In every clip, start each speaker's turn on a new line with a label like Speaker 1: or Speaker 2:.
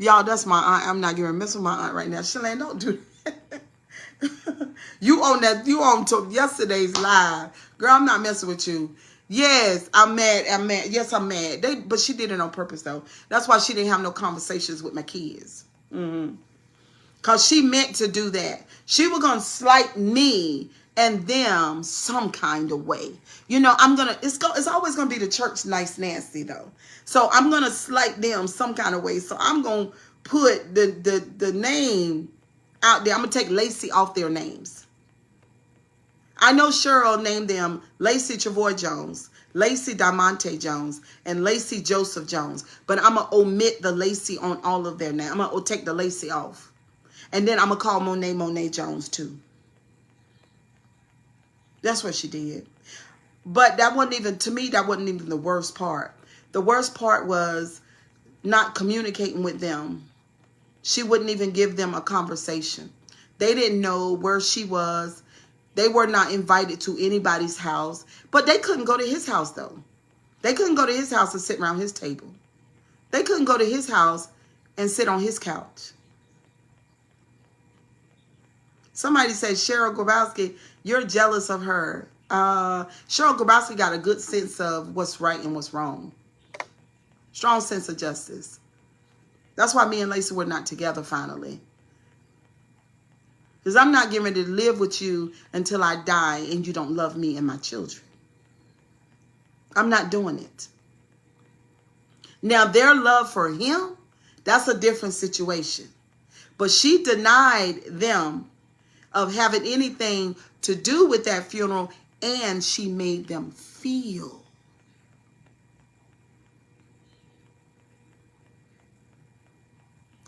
Speaker 1: Y'all, that's my aunt. I'm not gonna mess with my aunt right now. Shalane, don't do that. You on that, you on to yesterday's live. Girl, I'm not messing with you. Yes, I'm mad. I'm mad. Yes, I'm mad. But she did it on purpose, though. That's why she didn't have no conversations with my kids. Because she meant to do that. She was going to slight me and them some kind of way. You know, it's always going to be the church nice nasty, though. So I'm going to slight them some kind of way. So I'm going to put the name out there. I'm going to take Lacey off their names. I know Cheryl named them Lacey Travoy Jones, Lacey Diamante Jones, and Lacey Joseph Jones. But I'm going to omit the Lacey on all of their names. I'm going to take the Lacey off. And then I'm going to call Monet Jones too. That's what she did. But that wasn't even, to me, that wasn't even the worst part. The worst part was not communicating with them. She wouldn't even give them a conversation. They didn't know where she was. They were not invited to anybody's house. But they couldn't go to his house, though. They couldn't go to his house and sit around his table. They couldn't go to his house and sit on his couch. Somebody said, Cheryl Grabowski, you're jealous of her. Cheryl Grabowski got a good sense of what's right and what's wrong. Strong sense of justice. That's why me and Lacey were not together finally. Because I'm not getting ready to live with you until I die and you don't love me and my children. I'm not doing it. Now, their love for him, that's a different situation. But she denied them of having anything to do with that funeral, and she made them feel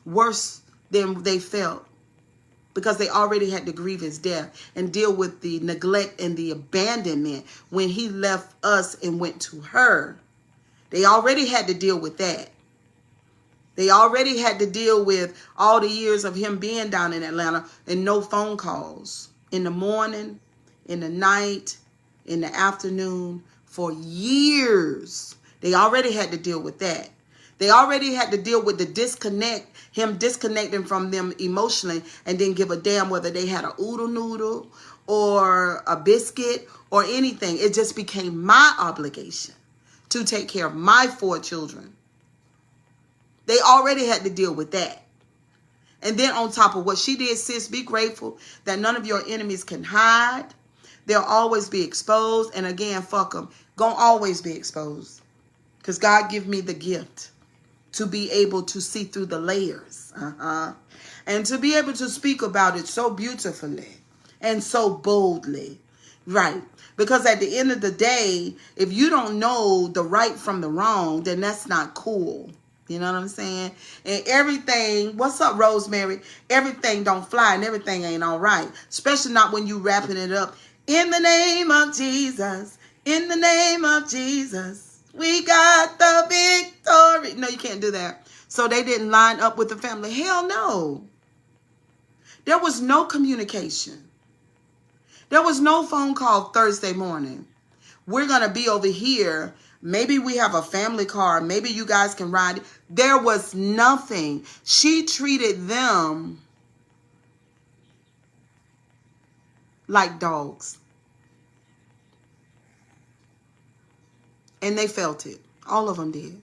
Speaker 1: worse than they felt. Because they already had to grieve his death and deal with the neglect and the abandonment when he left us and went to her. They already had to deal with that. They already had to deal with all the years of him being down in Atlanta and no phone calls. In the morning, in the night, in the afternoon, for years. They already had to deal with that. They already had to deal with the disconnect, him disconnecting from them emotionally and didn't give a damn whether they had a oodle noodle or a biscuit or anything. It just became my obligation to take care of my 4 children. They already had to deal with that. And then on top of what she did, sis, be grateful that none of your enemies can hide. They'll always be exposed. And again, fuck them. Gonna always be exposed. Because God give me the gift to be able to see through the layers. And to be able to speak about it so beautifully and so boldly. Right. Because at the end of the day, if you don't know the right from the wrong, then that's not cool. You know what I'm saying? And everything, what's up, Rosemary? Everything don't fly and everything ain't all right. Especially not when you wrapping it up. In the name of Jesus. In the name of Jesus. We got the victory. No, you can't do that. So they didn't line up with the family. Hell no. There was no communication. There was no phone call Thursday morning. We're going to be over here. Maybe we have a family car. Maybe you guys can ride. There was nothing. She treated them like dogs. And they felt it. All of them did.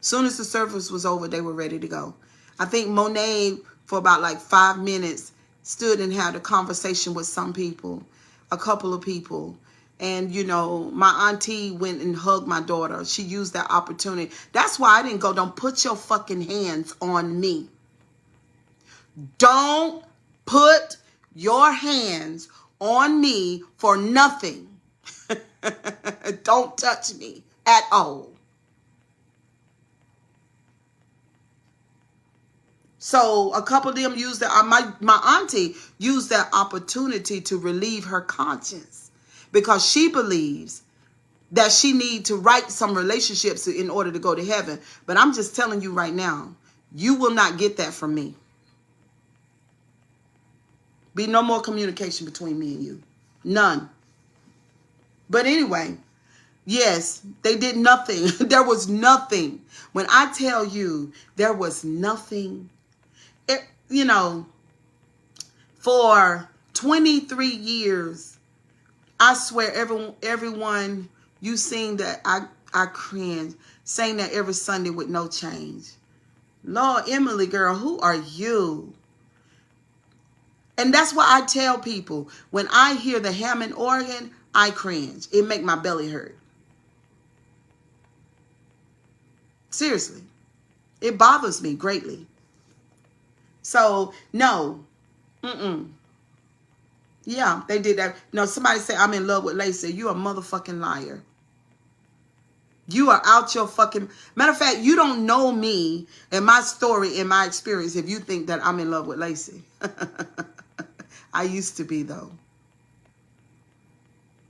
Speaker 1: Soon as the service was over, they were ready to go. I think Monet, for about like 5 minutes, stood and had a conversation with some people, a couple of people. And, you know, my auntie went and hugged my daughter. She used that opportunity. That's why I didn't go. Don't put your fucking hands on me. Don't put your hands on me for nothing. Don't touch me at all. So a couple of them used that. My auntie used that opportunity to relieve her conscience because she believes that she need to write some relationships in order to go to heaven. But I'm just telling you right now, you will not get that from me. Be no more communication between me and you. None. But anyway, Yes, they did nothing. There was nothing. When I tell you there was nothing, you know, for 23 years, I swear everyone you seen that I cringe, saying that every Sunday with no change. Lord, Emily, girl, who are you? And that's why I tell people, when I hear the Hammond organ, I cringe. It make my belly hurt. Seriously. It bothers me greatly. So, no. Yeah, they did that. No, somebody said, I'm in love with Lacey. You a motherfucking liar. You are out your fucking... Matter of fact, you don't know me and my story and my experience if you think that I'm in love with Lacey. I used to be, though.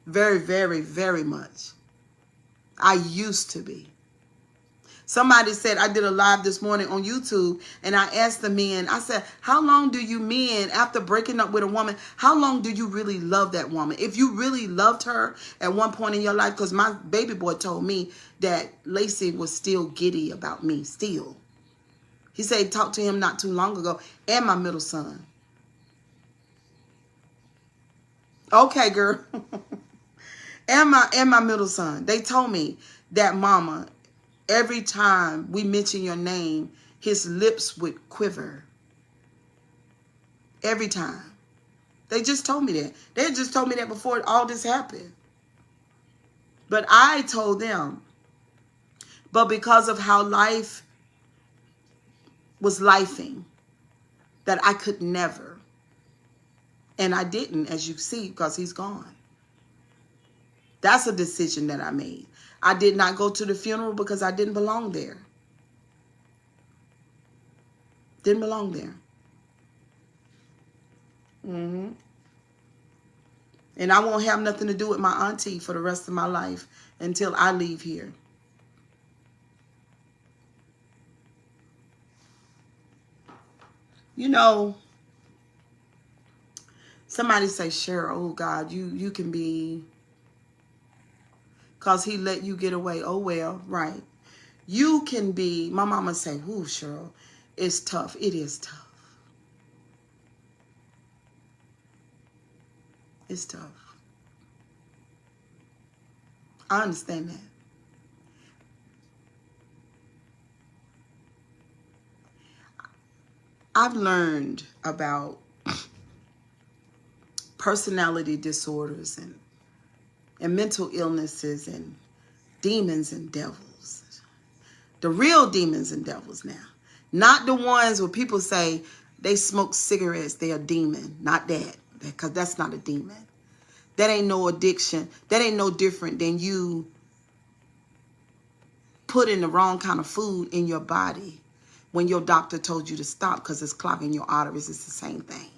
Speaker 1: Very, very, very much. I used to be. Somebody said, I did a live this morning on YouTube, and I asked the men, I said, how long do you men, after breaking up with a woman, how long do you really love that woman? If you really loved her at one point in your life, because my baby boy told me that Lacey was still giddy about me, still. He said he talked to him not too long ago, and my middle son. Okay, girl. and my middle son. They told me that, Mama, every time we mention your name, his lips would quiver. Every time. They just told me that. They just told me that before all this happened. But I told them, but because of how life was lifing, that I could never. And I didn't, as you see, because he's gone. That's a decision that I made. I did not go to the funeral because I didn't belong there. Didn't belong there. And I won't have nothing to do with my auntie for the rest of my life until I leave here. You know, somebody say, Cheryl, oh God, you can be... Because he let you get away. Oh, well, right. You can be... My mama say, whoo, Cheryl, it's tough. It is tough. It's tough. I understand that. I've learned about personality disorders and mental illnesses and demons and devils. The real demons and devils now. Not the ones where people say they smoke cigarettes, they're a demon. Not that. Because that's not a demon. That ain't no addiction. That ain't no different than you putting the wrong kind of food in your body when your doctor told you to stop because it's clogging your arteries. It's the same thing.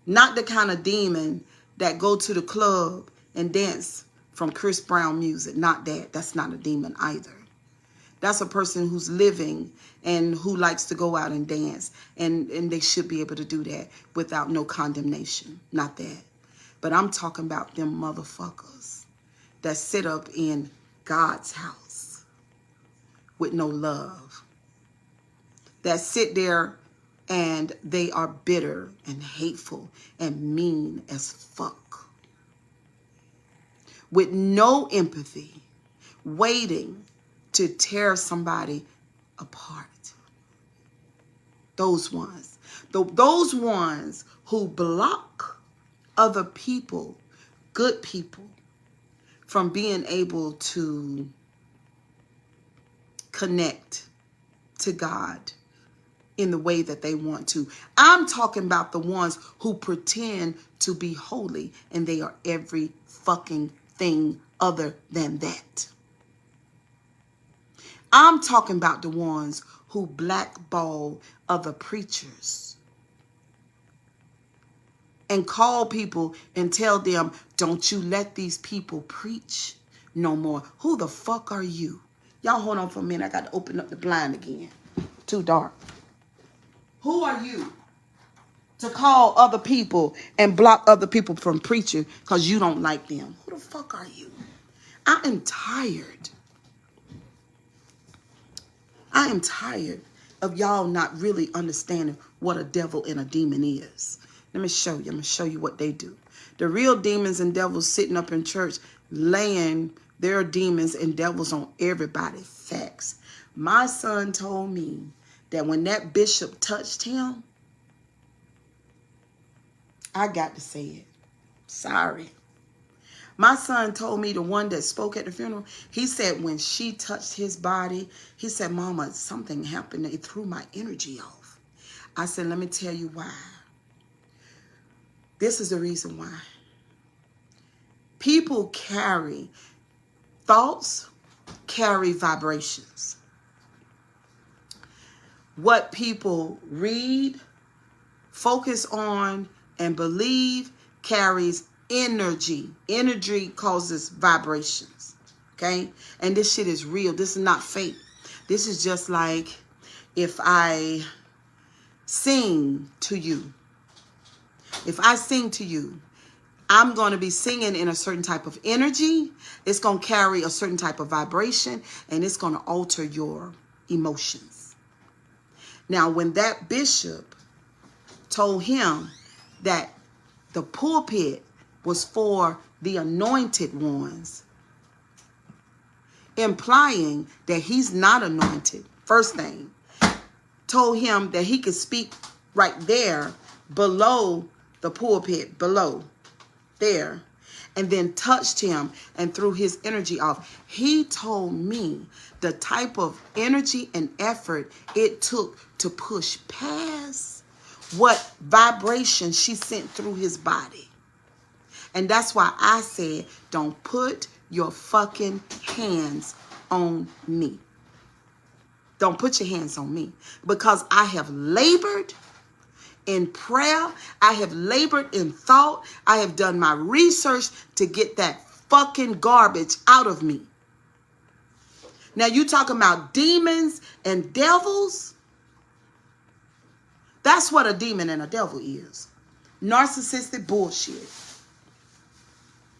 Speaker 1: Not the kind of demon that go to the club and dance from Chris Brown music. Not that. That's not a demon either. That's a person who's living and who likes to go out and dance. And they should be able to do that without no condemnation. Not that. But I'm talking about them motherfuckers that sit up in God's house with no love. That sit there and they are bitter and hateful and mean as fuck. With no empathy, waiting to tear somebody apart. Those ones. Those ones who block other people, good people, from being able to connect to God in the way that they want to. I'm talking about the ones who pretend to be holy and they are every fucking thing other than that. I'm talking about the ones who blackball other preachers and call people and tell them, don't you let these people preach no more. Who the fuck are you? Y'all hold on for a minute. I got to open up the blind again. Too dark. Who are you to call other people and block other people from preaching because you don't like them? Who the fuck are you? I am tired. I am tired of y'all not really understanding what a devil and a demon is. Let me show you. I'm going to show you what they do. The real demons and devils sitting up in church laying their demons and devils on everybody. Facts. My son told me that when that bishop touched him, I got to say it. Sorry. My son told me, the one that spoke at the funeral, he said when she touched his body, he said, Mama, something happened. It threw my energy off. I said, let me tell you why. This is the reason why. People carry thoughts, carry vibrations. What people read, focus on, and believe carries energy. Energy causes vibrations. Okay? And this shit is real. This is not fake. This is just like if I sing to you. If I sing to you, I'm going to be singing in a certain type of energy. It's going to carry a certain type of vibration, and it's going to alter your emotions. Now, when that bishop told him that the pulpit was for the anointed ones, implying that he's not anointed, first thing, told him that he could speak right there below the pulpit, below there, and then touched him and threw his energy off. He told me the type of energy and effort it took to push past what vibration she sent through his body. And that's why I said, don't put your fucking hands on me. Don't put your hands on me, because I have labored in prayer. I have labored in thought. I have done my research to get that fucking garbage out of me. Now you talking about demons and devils? That's what a demon and a devil is. Narcissistic bullshit.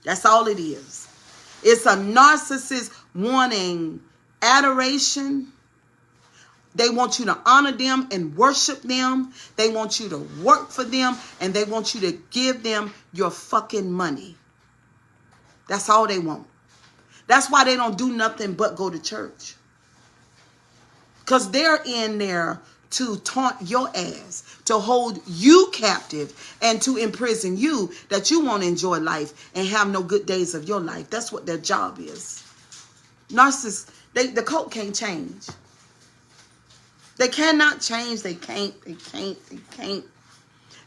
Speaker 1: That's all it is. It's a narcissist wanting adoration. They want you to honor them and worship them. They want you to work for them, and they want you to give them your fucking money. That's all they want. That's why they don't do nothing but go to church. Because they're in there to taunt your ass, to hold you captive, and to imprison you, that you won't enjoy life and have no good days of your life. That's what their job is. Narcissists, the cult can't change. They cannot change. They can't.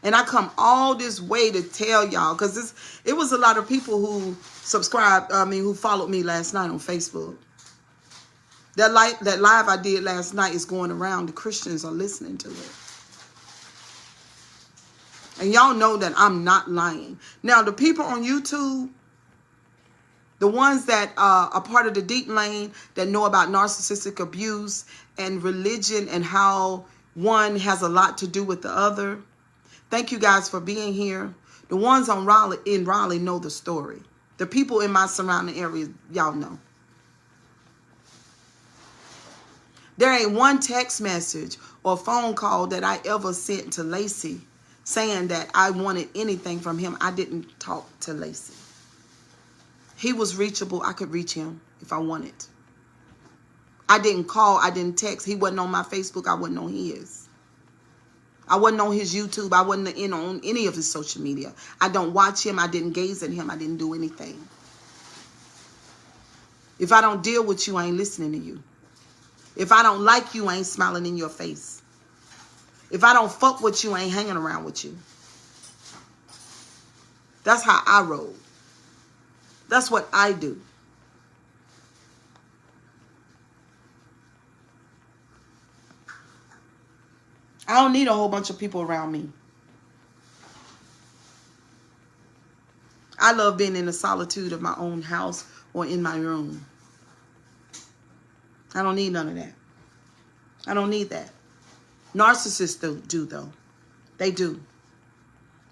Speaker 1: And I come all this way to tell y'all, because it was a lot of people who subscribed, who followed me last night on Facebook. That live I did last night is going around. The Christians are listening to it. And y'all know that I'm not lying. Now, the people on YouTube, the ones that are part of the deep lane, that know about narcissistic abuse and religion and how one has a lot to do with the other, thank you guys for being here. The ones in Raleigh know the story. The people in my surrounding area, y'all know. There ain't one text message or phone call that I ever sent to Lacey saying that I wanted anything from him. I didn't talk to Lacey. He was reachable. I could reach him if I wanted. I didn't call. I didn't text. He wasn't on my Facebook. I wasn't on his. I wasn't on his YouTube. I wasn't in on any of his social media. I don't watch him. I didn't gaze at him. I didn't do anything. If I don't deal with you, I ain't listening to you. If I don't like you, I ain't smiling in your face. If I don't fuck with you, I ain't hanging around with you. That's how I roll. That's what I do. I don't need a whole bunch of people around me. I love being in the solitude of my own house or in my room. I don't need none of that. I don't need that. Narcissists do though. They do.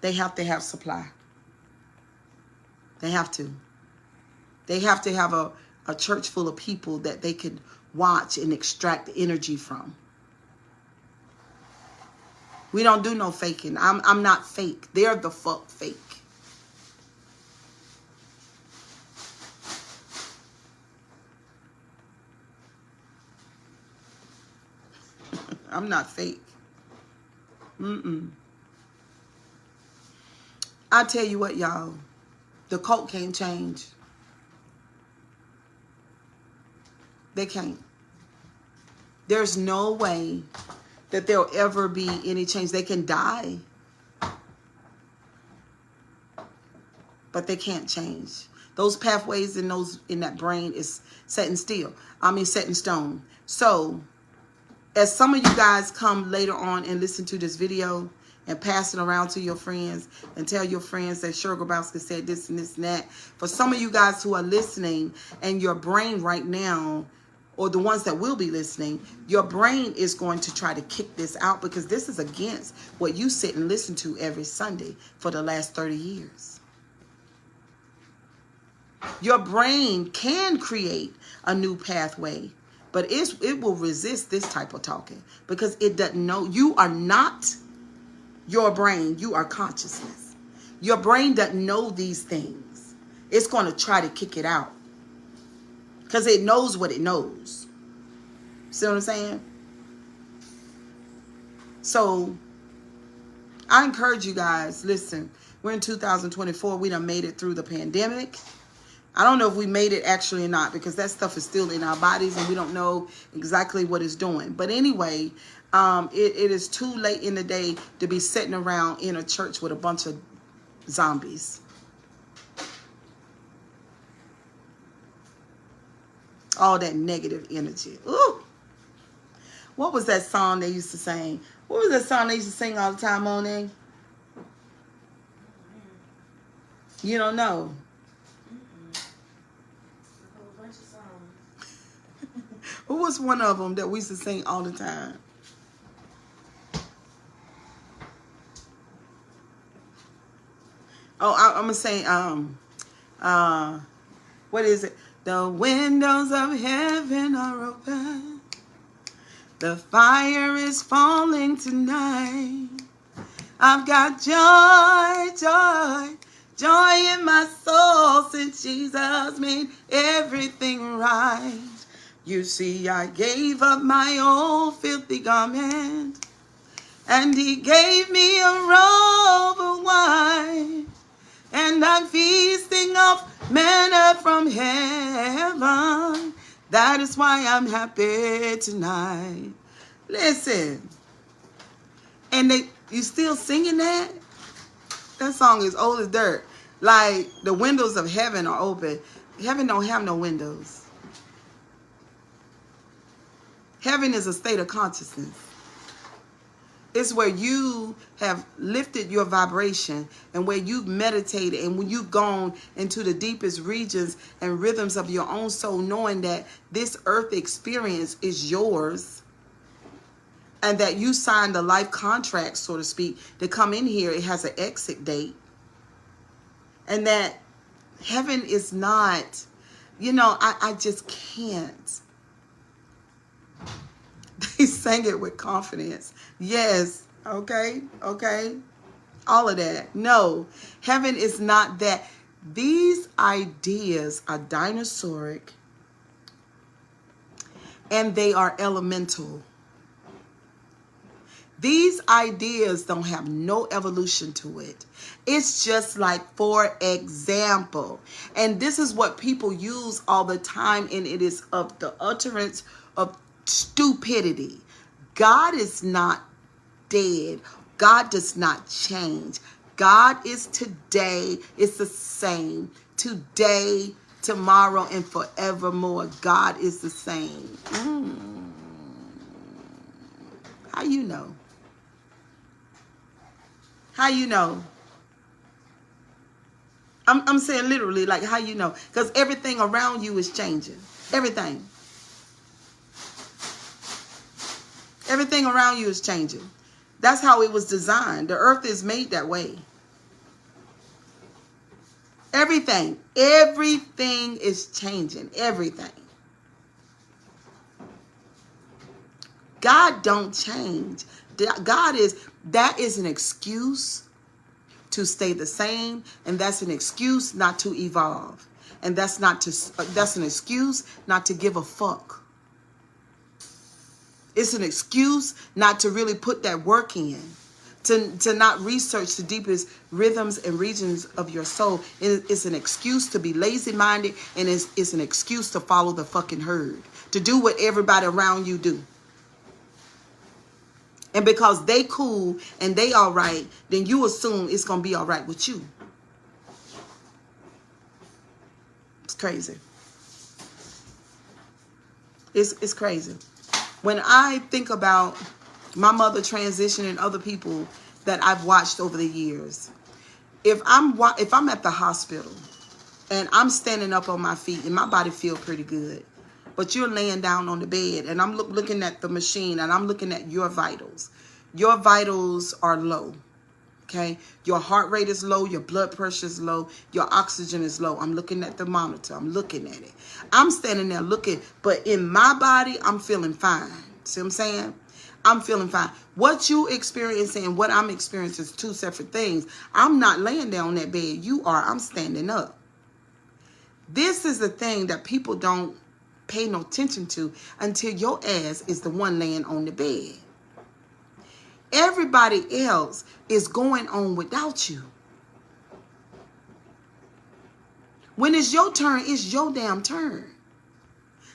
Speaker 1: They have to have supply. They have to. They have to have a church full of people that they can watch and extract energy from. We don't do no faking. I'm not fake. They're the fuck fake. I'm not fake. I tell you what, y'all. The cult can't change. They can't. There's no way that there'll ever be any change. They can die, but they can't change. Those pathways in that brain is set in steel. Set in stone. So, as some of you guys come later on and listen to this video and pass it around to your friends and tell your friends that Sugar Grabowski said this and this and that. For some of you guys who are listening and your brain right now, or the ones that will be listening, your brain is going to try to kick this out because this is against what you sit and listen to every Sunday for the last 30 years. Your brain can create a new pathway, but it will resist this type of talking because it doesn't know. You are not your brain. You are consciousness. Your brain doesn't know these things. It's going to try to kick it out because it knows what it knows. See what I'm saying? So I encourage you guys, listen, we're in 2024. We done made it through the pandemic. I don't know if we made it actually or not because that stuff is still in our bodies and we don't know exactly what it's doing. But anyway, it is too late in the day to be sitting around in a church with a bunch of zombies. All that negative energy. Ooh. What was that song they used to sing? What was that song they used to sing all the time, Monet? You don't know? Who was one of them that we used to sing all the time? Oh, I'm going to say, what is it? The windows of heaven are open. The fire is falling tonight. I've got joy, joy, joy in my soul since Jesus made everything right. You see, I gave up my old filthy garment, and he gave me a robe of white, and I'm feasting off manna from heaven. That is why I'm happy tonight. Listen, and you still singing that? That song is old as dirt. Like the windows of heaven are open. Heaven don't have no windows. Heaven is a state of consciousness. It's where you have lifted your vibration and where you've meditated and when you've gone into the deepest regions and rhythms of your own soul, knowing that this earth experience is yours and that you signed a life contract, so to speak, to come in here. It has an exit date. And that heaven is not, I just can't. They sang it with confidence. Yes. Okay. All of that. No, heaven is not that. These ideas are dinosauric and they are elemental. These ideas don't have no evolution to it. It's just like, for example, and this is what people use all the time, and it is of the utterance of stupidity. God is not dead. God does not change. God is today. It's the same. Today, tomorrow, and forevermore. God is the same. How you know? How you know? I'm saying literally, like, how you know? Because everything around you is changing. Everything. Everything around you is changing. That's how it was designed. The earth is made that way. Everything is changing. Everything. God don't change. That is an excuse to stay the same, and that's an excuse not to evolve, and that's an excuse not to give a fuck. It's an excuse not to really put that work in, to not research the deepest rhythms and regions of your soul. It's an excuse to be lazy-minded, and it's an excuse to follow the fucking herd, to do what everybody around you do. And because they cool and they all right, then you assume it's going to be all right with you. It's crazy. It's crazy. When I think about my mother transition and other people that I've watched over the years, if I'm at the hospital and I'm standing up on my feet and my body feel pretty good, but you're laying down on the bed and I'm looking at the machine and I'm looking at your vitals. Your vitals are low, okay? Your heart rate is low. Your blood pressure is low. Your oxygen is low. I'm looking at the monitor. I'm looking at it. I'm standing there looking, but in my body, I'm feeling fine. See what I'm saying? I'm feeling fine. What you experiencing and what I'm experiencing is two separate things. I'm not laying down on that bed. You are. I'm standing up. This is the thing that people don't pay no attention to until your ass is the one laying on the bed. Everybody else is going on without you. When it's your turn, it's your damn turn.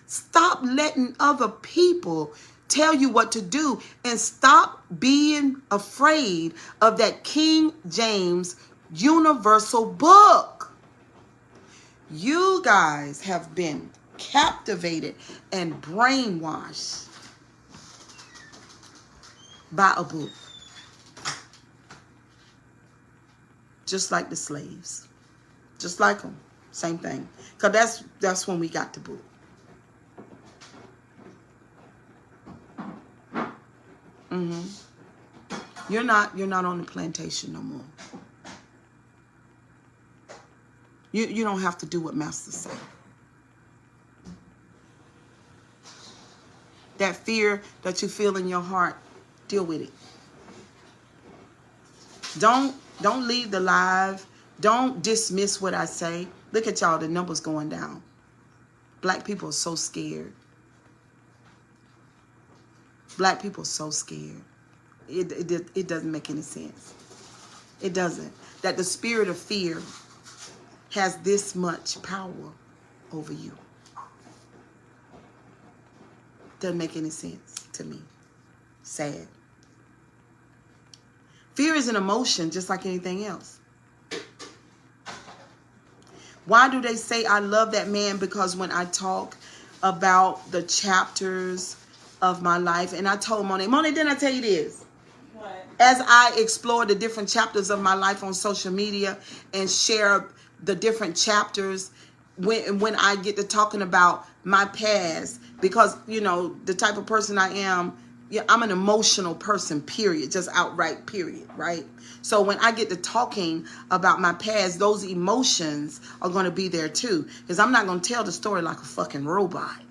Speaker 1: Stop letting other people tell you what to do, and stop being afraid of that King James universal book. You guys have been captivated and brainwashed by a book. Just like the slaves. Just like them. Same thing. Because that's when we got the book. You're not on the plantation no more. You don't have to do what Master say. That fear that you feel in your heart, deal with it. Don't leave the live. Don't dismiss what I say. Look at y'all, the numbers going down. Black people are so scared. Black people are so scared. It doesn't make any sense. It doesn't. That the spirit of fear has this much power over you. Doesn't make any sense to me. Sad. Fear is an emotion just like anything else. Why do they say I love that man? Because when I talk about the chapters of my life, and I told Monet, didn't I tell you this? What? As I explore the different chapters of my life on social media and share the different chapters, when I get to talking about my past, because, you know, the type of person I am, yeah, I'm an emotional person, period, just outright, period, right? So when I get to talking about my past, those emotions are going to be there too, because I'm not going to tell the story like a fucking robot.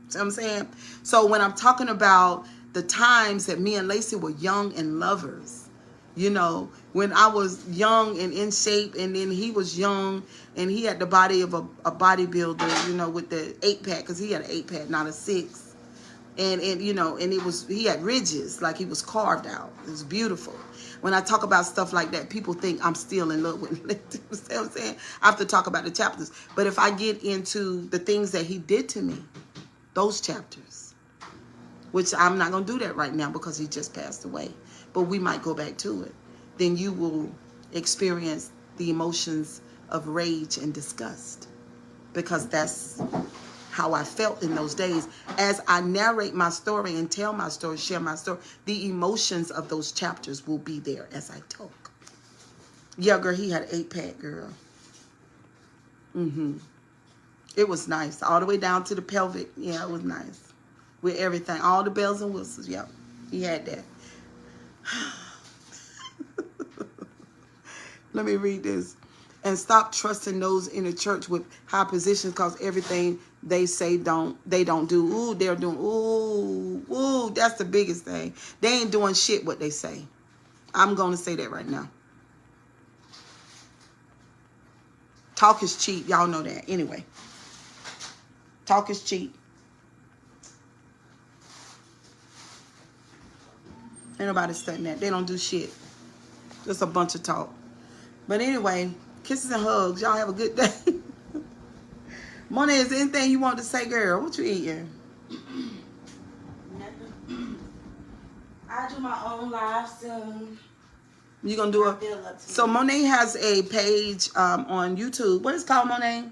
Speaker 1: See what I'm saying? So when I'm talking about the times that me and Lacey were young and lovers, you know, when I was young and in shape, and then he was young and he had the body of a bodybuilder, you know, with the 8-pack, because he had an 8-pack, not a 6. And you know, and he had ridges, like he was carved out. It was beautiful. When I talk about stuff like that, people think I'm still in love with him. You know what I'm saying? I have to talk about the chapters. But if I get into the things that he did to me, those chapters, which I'm not going to do that right now because he just passed away, but we might go back to it, then you will experience the emotions of rage and disgust, because that's how I felt in those days. As I narrate my story and tell my story, share my story, the emotions of those chapters will be there as I talk. Yeah, girl, he had an 8-pack, girl. It was nice. All the way down to the pelvic. Yeah, it was nice. With everything. All the bells and whistles. Yep. He had that. Let me read this. And stop trusting those in the church with high positions, because everything they say they don't do. Ooh, they're doing, ooh, that's the biggest thing. They ain't doing shit what they say. I'm going to say that right now. Talk is cheap. Y'all know that. Anyway. Talk is cheap. Ain't nobody studying that. They don't do shit. Just a bunch of talk. But anyway, kisses and hugs. Y'all have a good day. Monet, is there anything you want to say, girl? What you eating?
Speaker 2: Nothing. I do my own live soon.
Speaker 1: You gonna do it? So Monet has a page on YouTube. What is it called, Monet?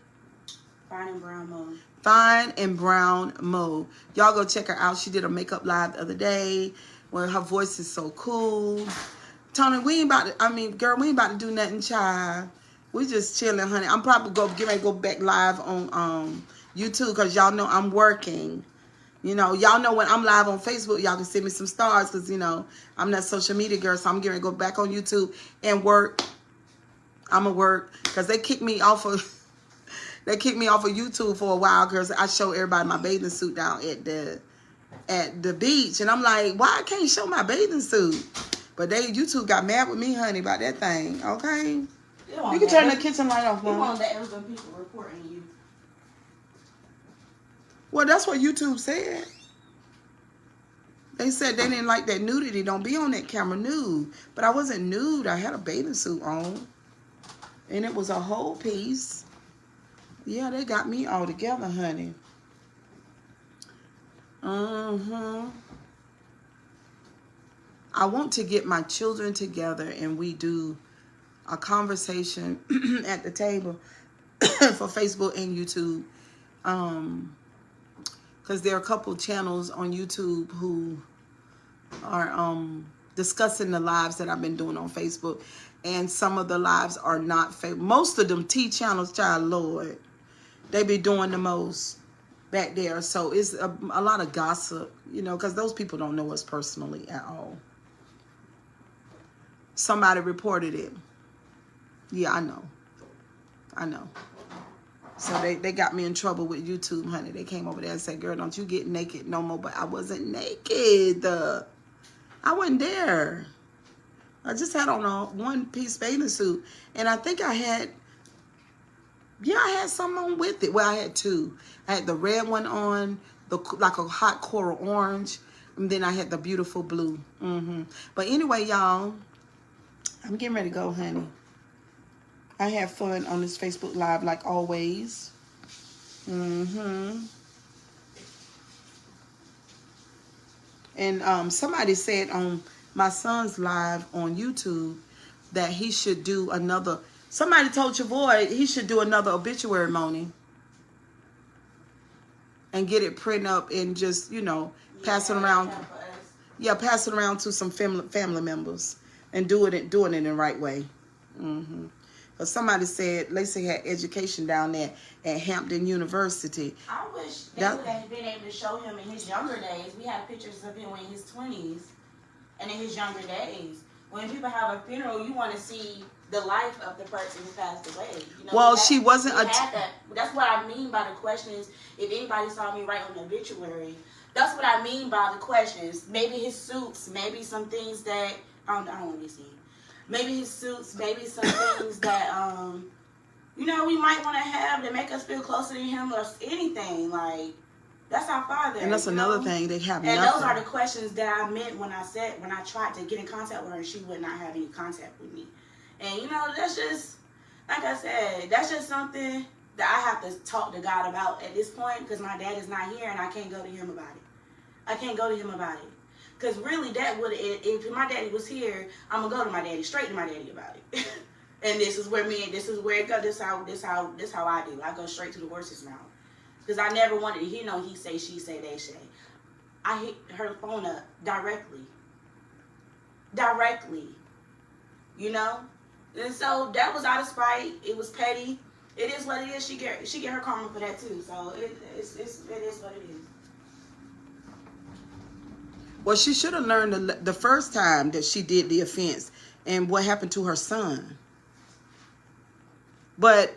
Speaker 2: Fine and Brown Mode.
Speaker 1: Fine and Brown Mode. Y'all go check her out. She did a makeup live the other day where her voice is so cool. Tony, we ain't about to, girl, we ain't about to do nothing, child. We just chilling, honey. I'm probably getting ready to go back live on YouTube because y'all know I'm working. You know, y'all know when I'm live on Facebook, y'all can send me some stars because, you know, I'm that social media girl. So I'm getting ready to go back on YouTube and work. I'm going to work because they kicked me off of YouTube for a while because I show everybody my bathing suit down at the beach. And I'm like, why I can't show my bathing suit? But YouTube got mad with me, honey, about that thing. Okay? You can turn the kitchen light off, Mom.
Speaker 2: You want that when people reporting you.
Speaker 1: Well, that's what YouTube said. They said they didn't like that nudity. Don't be on that camera nude. But I wasn't nude. I had a bathing suit on. And it was a whole piece. Yeah, they got me all together, honey. I want to get my children together and we do a conversation at the table for Facebook and YouTube. Because there are a couple channels on YouTube who are discussing the lives that I've been doing on Facebook. And some of the lives are not favorable. Most of them T channels, child, Lord, they be doing the most back there. So it's a lot of gossip, you know, because those people don't know us personally at all. Somebody reported it. Yeah, I know. I know. So they got me in trouble with YouTube, honey. They came over there and said, girl, don't you get naked no more. But I wasn't naked. I wasn't there. I just had on a one-piece bathing suit. And I think I had some on with it. Well, I had two. I had the red one on, like a hot coral orange. And then I had the beautiful blue. But anyway, y'all, I'm getting ready to go, honey. I have fun on this Facebook Live like always. And somebody said on my son's live on YouTube that he should do another. Somebody told your boy he should do another obituary, Moni. And get it printed up and just, you know, pass it around. Yeah, pass it around to some family members and doing it in the right way. But somebody said Lacey had education down there at Hampton University.
Speaker 2: I wish they would have been able to show him in his younger days. We have pictures of him in his 20s and in his younger days. When people have a funeral, you want to see the life of the person who passed away. You know,
Speaker 1: well, she wasn't a...
Speaker 2: That's what I mean by the questions. If anybody saw me write on the obituary, that's what I mean by the questions. Maybe his suits, maybe some things that... I don't want to be seen. Maybe his suits, maybe some things that, you know, we might want to have to make us feel closer to him or anything. Like, that's our father.
Speaker 1: And that's another thing. They have
Speaker 2: and
Speaker 1: nothing.
Speaker 2: Those are the questions that I meant when I tried to get in contact with her and she would not have any contact with me. And, you know, that's just, like I said, that's just something that I have to talk to God about at this point because my dad is not here and I can't go to him about it. I can't go to him about it. Because really, that would, if my daddy was here, I'm going to go to my daddy, straight to my daddy about it. And this is where it goes. This how I do. I go straight to the horse's mouth. Because I never wanted to hear no he say, she say, they say. I hit her phone up directly. Directly. You know? And so that was out of spite. It was petty. It is what it is. She get her karma for that too. So it is what it is.
Speaker 1: Well, she should have learned the first time that she did the offense and what happened to her son. But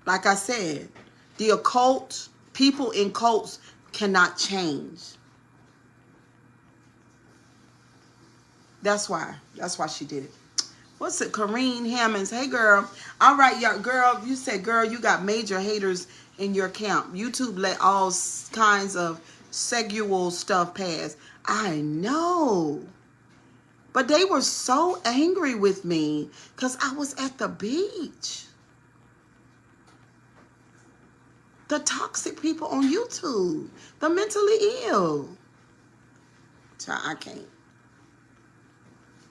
Speaker 1: like I said, the occult, people in cults cannot change. That's why she did it. What's it? Kareen Hammonds. Hey, girl. All right, y'all. Girl, you said, girl, you got major haters in your camp. YouTube let all kinds of sexual stuff pass. I know. But they were so angry with me because I was at the beach. The toxic people on YouTube. The mentally ill. I can't.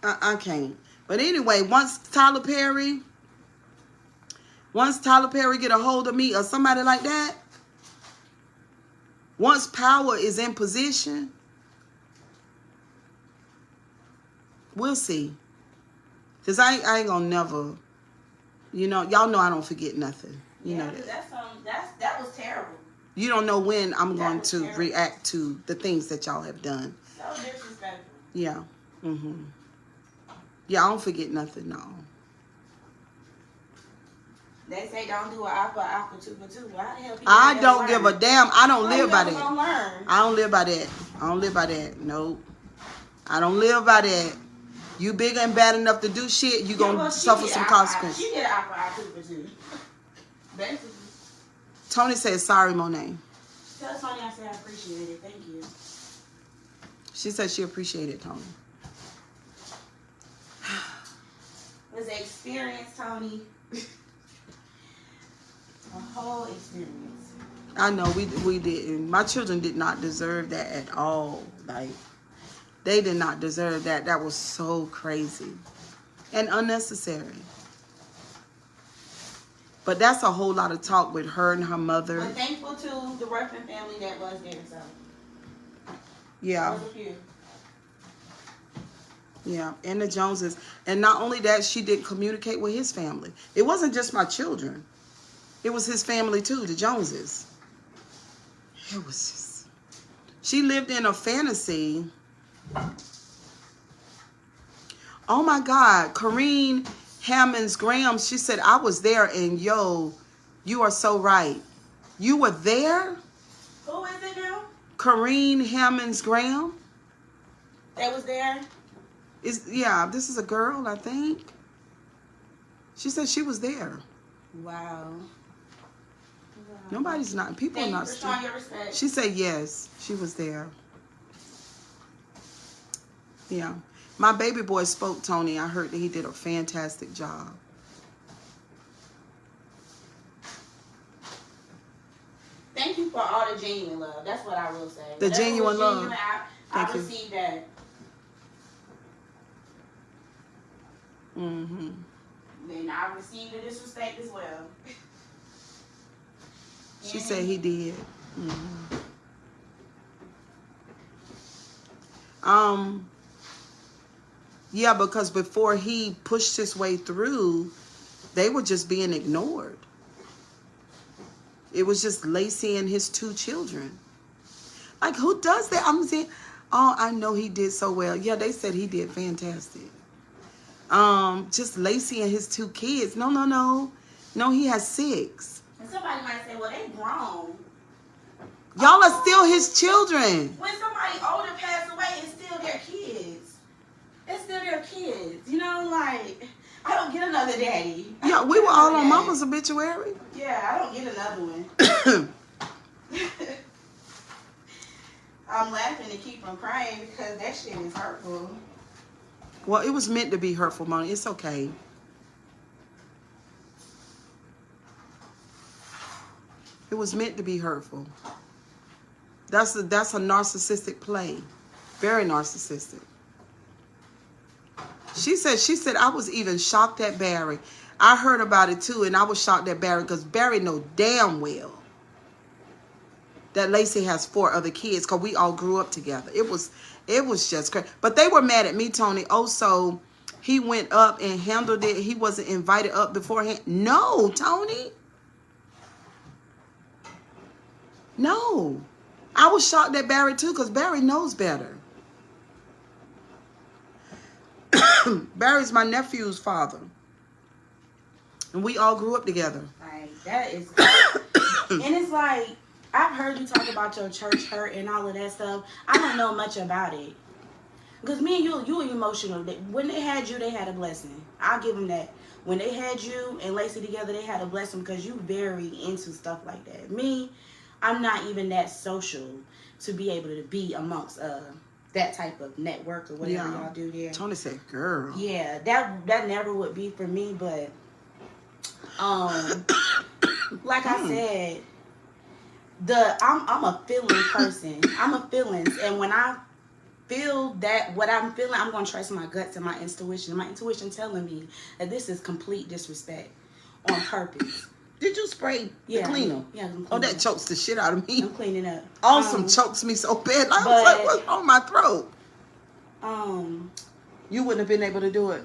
Speaker 1: I can't. But anyway, once Tyler Perry get a hold of me or somebody like that, once power is in position, we'll see. Because I ain't gonna never, you know, y'all know I don't forget nothing. You know that.
Speaker 2: That was terrible.
Speaker 1: You don't know when I'm going to react to the things that y'all have done.
Speaker 2: So disrespectful.
Speaker 1: Yeah. Yeah, I don't forget nothing, no.
Speaker 2: They say don't do an eye for eye for 2 for 2. Why the hell people
Speaker 1: I don't give a damn. I don't live by that.
Speaker 2: Learn?
Speaker 1: I don't live by that. I don't live by that. Nope. I don't live by that. You big and bad enough to do shit, you gonna suffer some consequences.
Speaker 2: She did eye for eye 2 for 2. Basically.
Speaker 1: Tony says sorry, Monet.
Speaker 2: Tell Tony I said I appreciate it. Thank you.
Speaker 1: She said she appreciated Tony.
Speaker 2: It was an experience, Tony. A whole experience.
Speaker 1: I know we didn't. My children did not deserve that at all. Like, they did not deserve that. That was so crazy and unnecessary. But that's a whole lot of talk with her and her mother.
Speaker 2: But thankful to the Ruffin family that was there, so.
Speaker 1: Yeah. Yeah, and the Joneses. And not only that, she didn't communicate with his family. It wasn't just my children. It was his family too, the Joneses. It was just... She lived in a fantasy. Oh my God. Kareen Hammonds Graham, she said, I was there and yo, you are so right. You were there?
Speaker 2: Who is it now?
Speaker 1: Kareen Hammonds Graham.
Speaker 2: That was there?
Speaker 1: Yeah, this is a girl, I think. She said she was there.
Speaker 2: Wow.
Speaker 1: Nobody's not. People are not.
Speaker 2: Thank you for showing your respect.
Speaker 1: She said yes, she was there. Yeah, my baby boy spoke, Tony. I heard that he did a fantastic job.
Speaker 2: Thank you for all the genuine love. That's what I will say.
Speaker 1: The genuine love.
Speaker 2: I received that.
Speaker 1: Mm-hmm.
Speaker 2: Then I received the disrespect as well.
Speaker 1: She said he did. Yeah, because before he pushed his way through, they were just being ignored. It was just Lacey and his 2 children. Like, who does that? I'm saying, oh, I know he did so well. Yeah, they said he did fantastic. Just Lacey and his 2 kids. No, he has 6.
Speaker 2: And somebody might say, well, they grown.
Speaker 1: Y'all are still his children.
Speaker 2: When somebody older passed away, it's still their kids. It's still their kids. You know, like, I don't get another daddy.
Speaker 1: Yeah, we were all on Mama's obituary.
Speaker 2: Yeah, I don't get another one. I'm laughing to keep from crying because that shit is hurtful.
Speaker 1: Well, it was meant to be hurtful, Mona. It's okay. It was meant to be hurtful. That's a narcissistic play. Very narcissistic. She said, I was even shocked at Barry. I heard about it too, and I was shocked at Barry because Barry know damn well that Lacey has 4 other kids because we all grew up together. It was just crazy. But they were mad at me, Tony. Oh, so he went up and handled it. He wasn't invited up beforehand. No, Tony. No. I was shocked at Barry too because Barry knows better. Barry's my nephew's father. And we all grew up together.
Speaker 2: Like, that is... And it's like, I've heard you talk about your church hurt and all of that stuff. I don't know much about it. Because me and you are emotional. When they had you, they had a blessing. I'll give them that. When they had you and Lacey together, they had a blessing because you very into stuff like that. Me, I'm not even that social to be able to be amongst that type of network or whatever y'all do there.
Speaker 1: Tony said, girl.
Speaker 2: Yeah, that never would be for me, but like I said, I'm a feeling person. I'm a feelings, and when I feel that what I'm feeling, I'm gonna trust my guts and my intuition. My intuition telling me that this is complete disrespect on purpose.
Speaker 1: Did you spray the cleaner?
Speaker 2: Yeah, I'm
Speaker 1: oh, that chokes the shit out of me.
Speaker 2: I'm cleaning up.
Speaker 1: Awesome chokes me so bad. I was like, what's wrong with my throat? You wouldn't have been able to do it.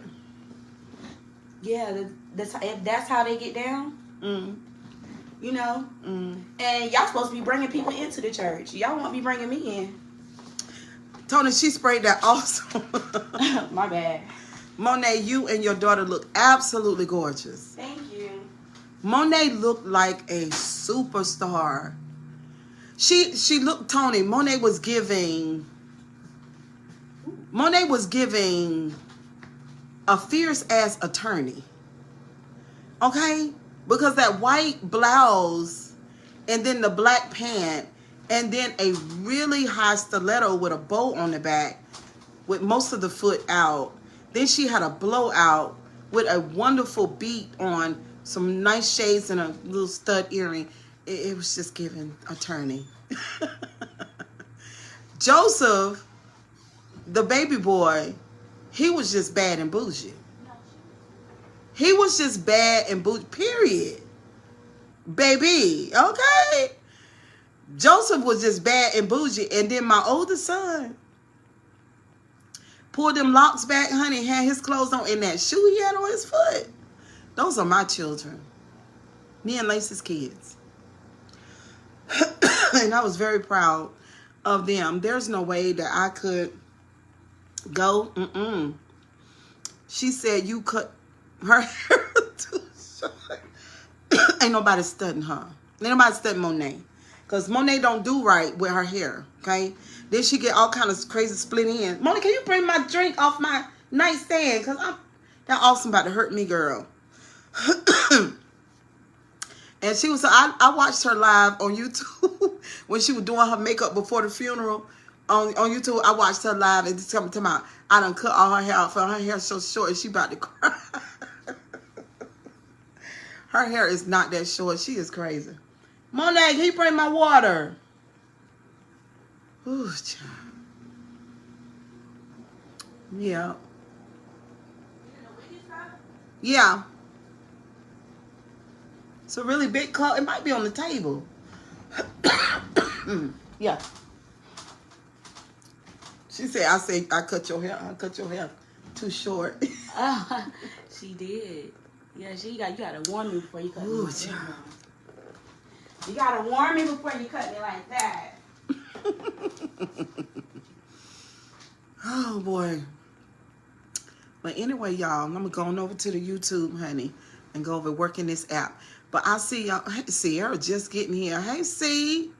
Speaker 2: Yeah, if that's how they get down. You know, and y'all supposed to be bringing people into the church. Y'all won't be bringing me in.
Speaker 1: Tony, she sprayed that awesome.
Speaker 2: My bad.
Speaker 1: Monet, you and your daughter look absolutely gorgeous.
Speaker 2: Thank you.
Speaker 1: Monet looked like a superstar. She looked, Tony, Monet was giving a fierce ass attorney. Okay? Because that white blouse and then the black pant and then a really high stiletto with a bow on the back with most of the foot out. Then she had a blowout with a wonderful beat on some nice shades and a little stud earring. It was just giving attorney. Joseph, the baby boy, he was just bad and bougie. He was just bad and bougie, period. Baby, okay? Joseph was just bad and bougie. And then my oldest son pulled them locks back, honey, had his clothes on and that shoe he had on his foot. Those are my children. Me and Lacey's kids. And I was very proud of them. There's no way that I could go. She said you cut her hair too short. Ain't nobody studying her. Ain't nobody studying Monet. Because Monet don't do right with her hair, okay? Then she get all kind of crazy split ends. Monet, can you bring my drink off my nightstand? Because that awesome about to hurt me, girl. And she was, I watched her live on YouTube when she was doing her makeup before the funeral. On YouTube, I watched her live and just coming to my, I done cut all her hair off. Her hair is so short and she about to cry. Her hair is not that short. She is crazy. Monet, can you bring my water? Ooh, child. Yeah. Yeah. It's a really big cup. It might be on the table. Yeah. She said, I cut your hair. I cut your hair too short.
Speaker 2: She did. Yeah, you gotta warn me before you cut me.
Speaker 1: Ooh, child.
Speaker 2: You gotta warn me before you cut me like that.
Speaker 1: Oh boy. But anyway, y'all, I'm gonna go on over to the YouTube, honey, and go over working this app. But I see y'all. Hey, Sierra just getting here. Hey, C,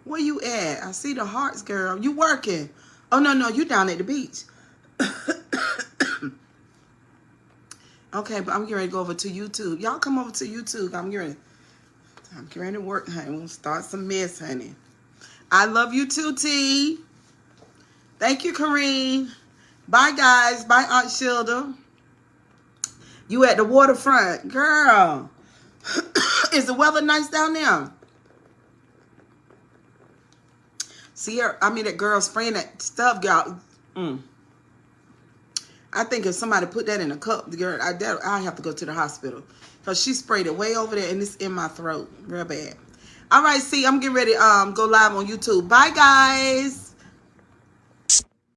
Speaker 1: where you at? I see the hearts, girl. You working? Oh no, you down at the beach. Okay, but I'm getting ready to go over to YouTube. Y'all come over to YouTube. I'm getting ready to work, honey. We'll start some mess, honey. I love you too, T. Thank you, Kareen. Bye, guys. Bye, Aunt Shilda. You at the waterfront. Girl. Is the weather nice down there? Sierra, I mean, that girl spraying that stuff, y'all. I think if somebody put that in a cup, girl, I have to go to the hospital. Because she sprayed it way over there and it's in my throat. Real bad. All right, see, I'm getting ready to go live on YouTube. Bye, guys.